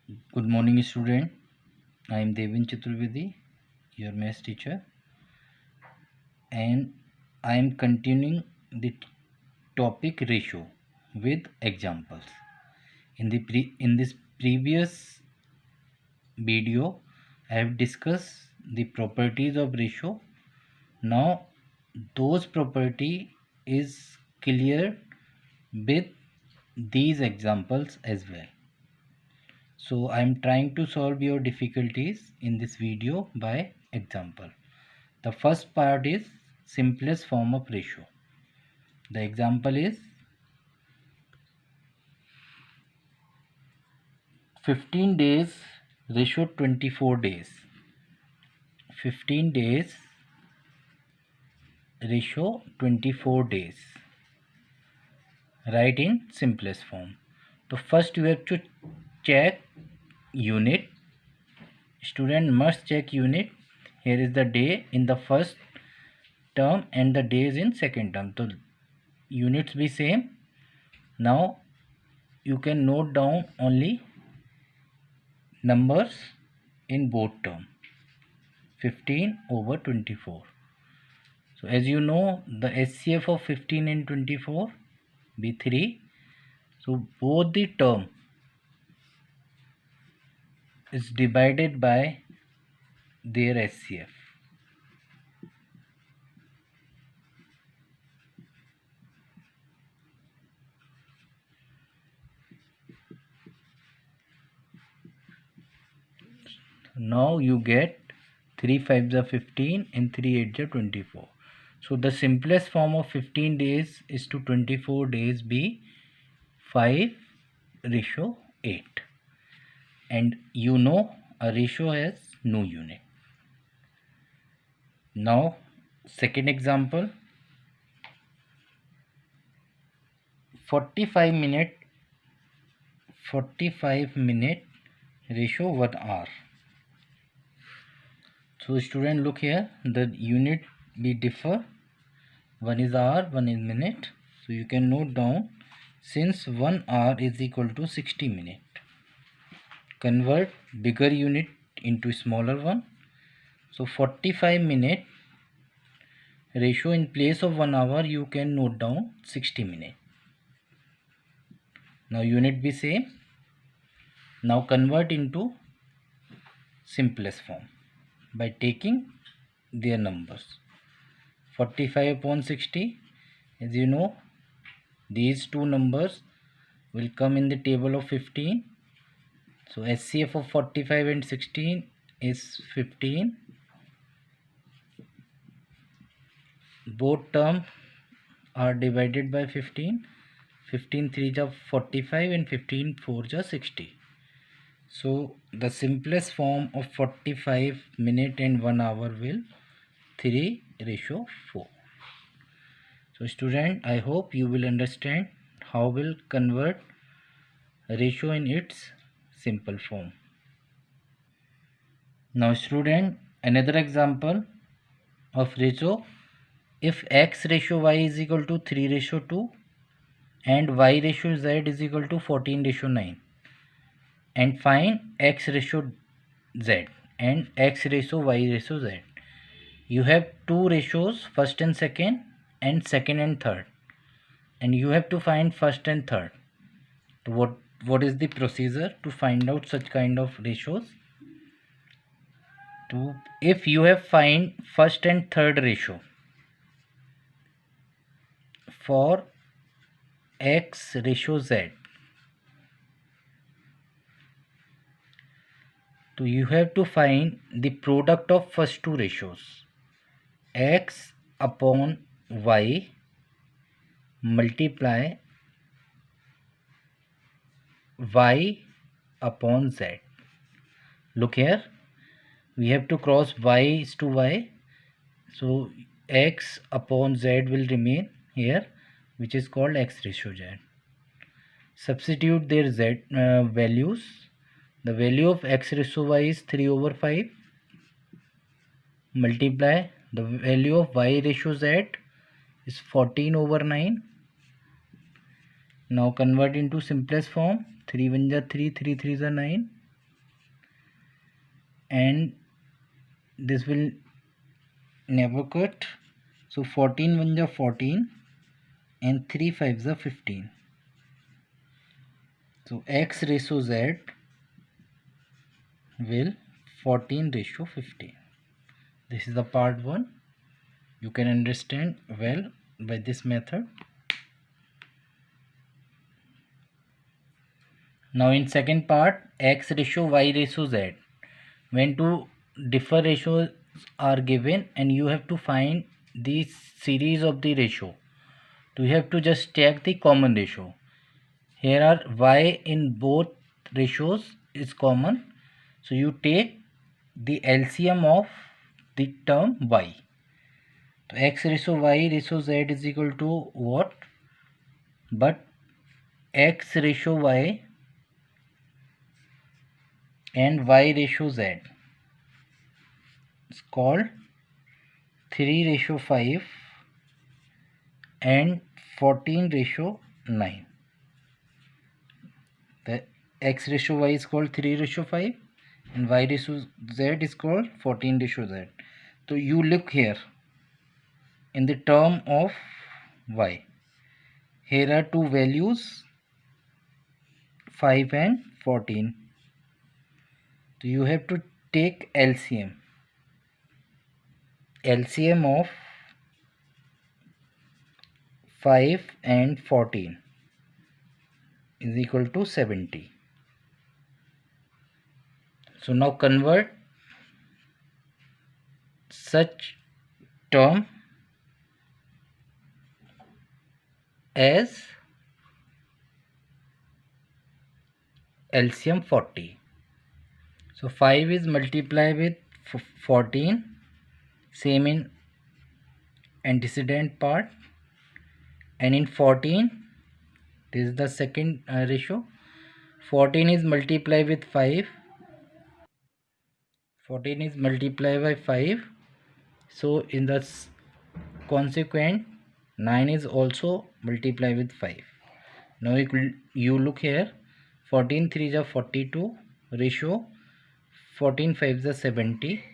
Good morning, student. I am Devin Chaturvedi, your maths teacher, and I am continuing the topic ratio with examples. In this previous video, I have discussed the properties of ratio. Now, those property is clear with these examples as well. So I am trying to solve your difficulties in this video by example. The first part is simplest form of ratio. The example is 15 days ratio 24 days. 15 days ratio 24 days. Write in simplest form. So first you have to check unit. Student must check unit. Here is the day in the first term and the days in second term. So units be same. Now you can note down only numbers in both term, 15 over 24. So as you know, the HCF of 15 and 24 be 3. So both the term is divided by their HCF. Now you get 3 5s are 15 and 3 8s are 24. So the simplest form of 15 days is to 24 days be 5 ratio 8. And you know a ratio has no unit. Now second example, 45 minute ratio 1 hour. So student, look here, the unit be differ, one is hour, one is minute. So you can note down, since 1 hour is equal to 60 minutes, convert bigger unit into smaller one. So 45 minute ratio, in place of 1 hour you can note down 60 minutes. Now unit be same. Now convert into simplest form by taking their numbers. 45 upon 60, as you know, these two numbers will come in the table of 15. So HCF of 45 and 16 is 15. Both terms are divided by 15. 15 3 are 45 and 15 4 are 60. So the simplest form of 45 minute and 1 hour will 3 ratio 4. So student, I hope you will understand how will convert ratio in its simple form. Now student, another example of ratio, if x ratio y is equal to 3 ratio 2 and y ratio z is equal to 14 ratio 9, and find x ratio z and x ratio y ratio z. You have two ratios, first and second and third, and you have to find first and third. So what is the procedure to find out such kind of ratios? To, if you have find first and third ratio for x ratio z, so you have to find the product of first two ratios, x upon y multiply y upon z. Look here, we have to cross y to y, so x upon z will remain here, which is called x ratio z. Substitute their z values. The value of x ratio y is 3 over 5, multiply the value of y ratio z is 14 over 9. Now convert into simplest form, 3 1 are 3, 3 3 are 9. and this will never cut. So 14 1 are 14 and 3 5 are 15. So x ratio z will 14:15. This is the part 1. You can understand well by this method. Now in second part, x ratio y ratio z. When two different ratios are given and you have to find the series of the ratio. So you have to just take the common ratio. Here are y in both ratios is common. So you take the LCM of the term y. So x ratio y ratio z is equal to what? But x ratio y and y ratio z is called 3:5 and 14:9. The x ratio y is called 3:5 and y ratio z is called 14:z. So you look here in the term of y. Here are two values 5 and 14. So you have to take LCM. LCM of 5 and 14 is equal to 70. So now convert such term as LCM 40. So 5 is multiplied with 14, same in antecedent part, and in 14 this is the second ratio. 14 is multiplied with 5. 14 is multiplied by 5. So in the consequent 9 is also multiplied with 5. Now you look here, 14 3 is 42 ratio, 14 5 is 70,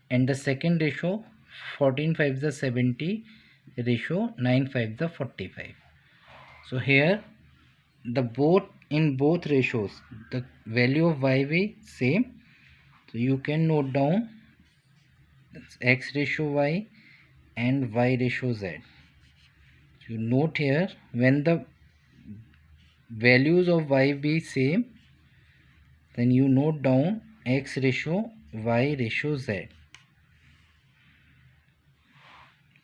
and the second ratio 14 5 is 70 ratio 9 5 is 45. So here the both ratios the value of y will same. So you can note down x ratio y and y ratio z. You note here, when the values of y be same, then you note down x ratio y ratio z.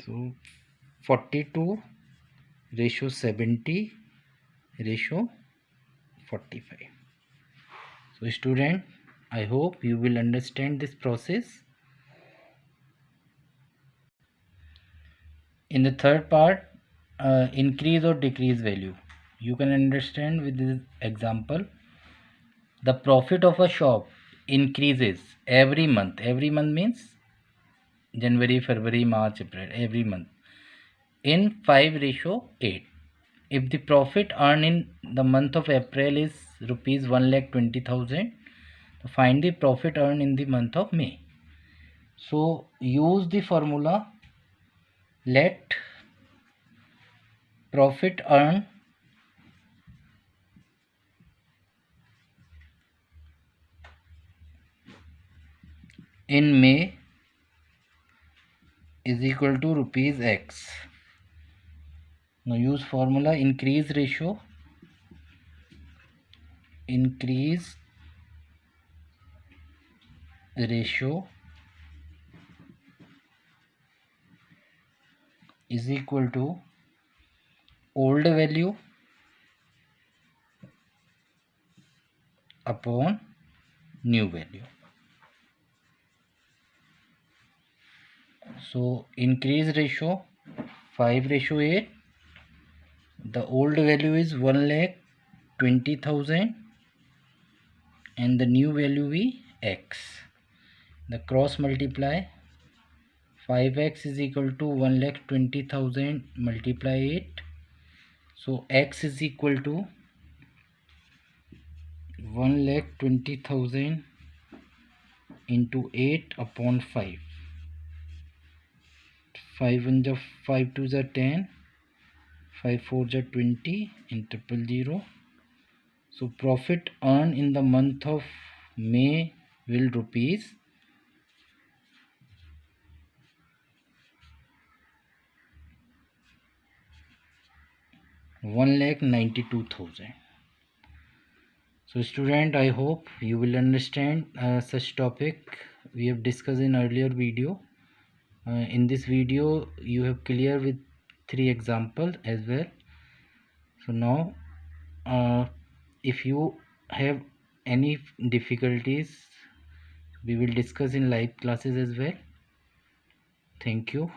So 42 ratio 70 ratio 45. So student, I hope you will understand this process. In the third part, increase or decrease value. You can understand with this example. The profit of a shop increases every month. Every month means January, February, March, April, every month in 5:8. If the profit earned in the month of April is rupees 1,20,000, find the profit earned in the month of May. So use the formula, let profit earned in May is equal to rupees X. Now use formula, increase ratio is equal to old value upon new value. So increase ratio 5:8. The old value is 1,20,000 and the new value is X. The cross multiply, 5x is equal to 1,20,000 multiply 8. So X is equal to 1,20,000 into 8 upon 5. 5 1 जा 5 2 जा 10, 5 4 जा 20 and 000. So profit earned in the month of May will rupees 1,92,000. So student, I hope you will understand such topic we have discussed in earlier video. In this video you have clear with 3 examples as well. So now if you have any difficulties, we will discuss in live classes as well. Thank you.